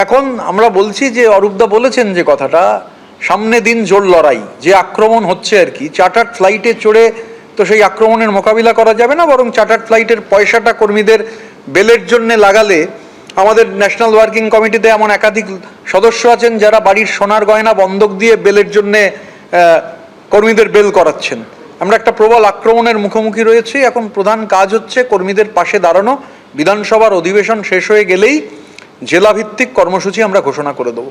এখন আমরা বলছি যে অরূপদা বলেছেন যে কথাটা, সামনে দিন জোর লড়াই, যে আক্রমণ হচ্ছে আর কি, চার্টার্ড ফ্লাইটে চড়ে তো সেই আক্রমণের মোকাবিলা করা যাবে না, বরং চার্টার্ড ফ্লাইটের পয়সাটা কর্মীদের বেলের জন্য লাগালে, আমাদের ন্যাশনাল ওয়ার্কিং কমিটিতে এমন একাধিক সদস্য আছেন যারা বাড়ির সোনার গয়না বন্ধক দিয়ে বেলের জন্যে কর্মীদের বেল করাচ্ছেন। আমরা একটা প্রবল আক্রমণের মুখোমুখি রয়েছি। এখন প্রধান কাজ হচ্ছে কর্মীদের পাশে দাঁড়ানো। বিধানসভার অধিবেশন শেষ হয়ে গেলেই জেলা ভিত্তিক কর্মসূচি আমরা ঘোষণা করে দেবো।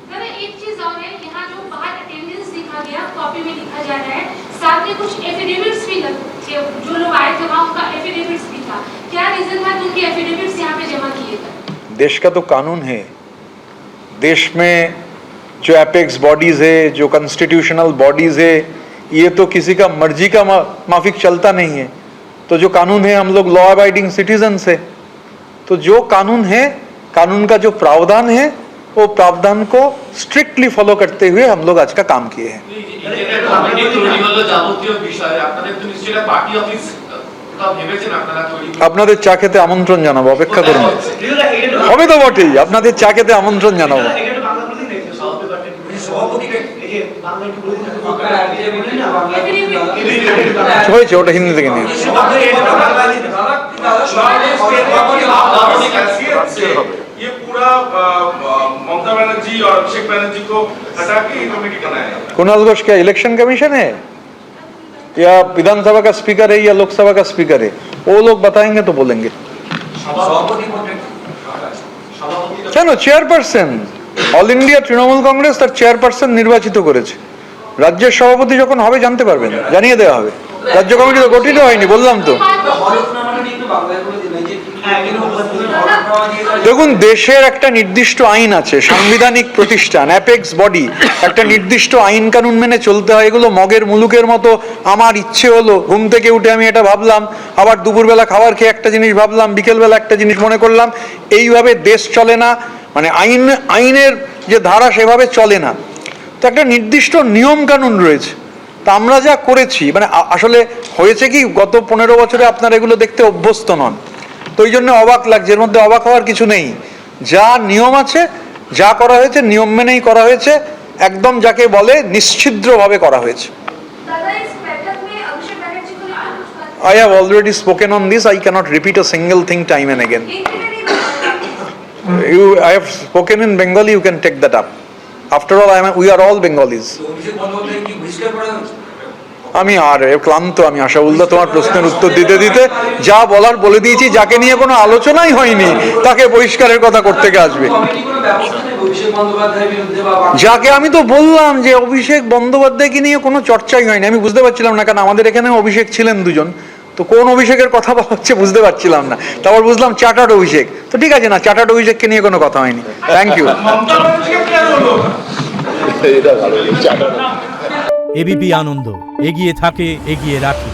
देश का तो कानून है, देश में जो एपेक्स बॉडीज है, जो कॉन्स्टिट्यूशनल बॉडीज है, ये तो किसी का मर्जी का माफिक चलता नहीं है। तो जो कानून है, हम लोग लॉ अबाइडिंग सिटीजन्स है, तो जो कानून है, कानून का जो प्रावधान है, वो प्रावधान को स्ट्रिक्टली फॉलो करते हुए हम लोग आज का काम किए हैं। আপনাদের চা খেতে আমন্ত্রণ জানাবো, অপেক্ষা করুন। হবে তো বটেই, আপনাদের চা খেতে আমন্ত্রণ জানাবো। হয়েছে, ওটা হিন্দি থেকে নিয়ে। ये पूरा ममता बनर्जी और अभिषेक बनर्जी को हटा के ये कमेटी बनाया है। कुणाल घोष क्या इलेक्शन कमीशन है या विधानसभा का स्पीकर है या लोकसभा का स्पीकर है? वो लोग बताएंगे तो बोलेंगे। কেন chairperson, all India Trinamool Congress তার চেয়ারপারসন নির্বাচিত করেছে। রাজ্যের সভাপতি যখন হবে জানতে পারবেন, জানিয়ে দেওয়া হবে। রাজ্য কমিটি তো গঠিত হয়নি, বললাম তো। দেখুন, দেশের একটা নির্দিষ্ট আইন আছে, সাংবিধানিক প্রতিষ্ঠান, অ্যাপেক্স বডি, একটা নির্দিষ্ট আইন কানুন মেনে চলতে হয়। এগুলো মগের মুলুকের মতো আমার ইচ্ছে হলো, ঘুম থেকে উঠে আমি এটা ভাবলাম, আবার দুপুরবেলা খাবার খেয়ে একটা জিনিস ভাবলাম, বিকেলবেলা একটা জিনিস মনে করলাম, এইভাবে দেশ চলে না। মানে আইনের যে ধারা সেভাবে চলে না। তো একটা নির্দিষ্ট নিয়ম কানুন রয়েছে। তা আমরা যা করেছি, মানে আসলে হয়েছে কি, গত 15 বছরে আপনারা এগুলো দেখতে অভ্যস্ত নন, তো ওই জন্য অবাক লাগছে। এর মধ্যে অবাক হওয়ার কিছু নেই। যা নিয়ম আছে, যা করা হয়েছে নিয়ম মেনেই করা হয়েছে, একদম যাকে বলে নিশ্ছিদ্রভাবে করা হয়েছে। I have already spoken on this. I cannot repeat a single thing time and again. I have spoken in Bengali. You can take that up. After all, we are all Bengalis. আমি আর ক্লান্ত, আমি আশাউল্লাহ তোমার প্রশ্নের উত্তর দিতে দিতে যা বলার বলে দিয়েছি। যাকে নিয়ে কোনো আলোচনাই হয়নি তাকে বহিষ্কারের কথা করতে আসবে। যাকে আমি তো বললাম যে অভিষেক বন্দ্যোপাধ্যায়কে নিয়ে কোনো চর্চাই হয়নি। আমি বুঝতে পারছিলাম না, কারণ আমাদের এখানে অভিষেক ছিলেন দুজন, তো কোন অভিষেকের কথা বলা হচ্ছে বুঝতে পারছিলাম না। তারপর বুঝলাম চার্টার্ড অভিষেক, তো ঠিক আছে, না চার্টার্ড অভিষেককে নিয়ে কোনো কথা হয়নি। Thank you. এবিপি আনন্দ, এগিয়ে থাকে, এগিয়ে রাখে।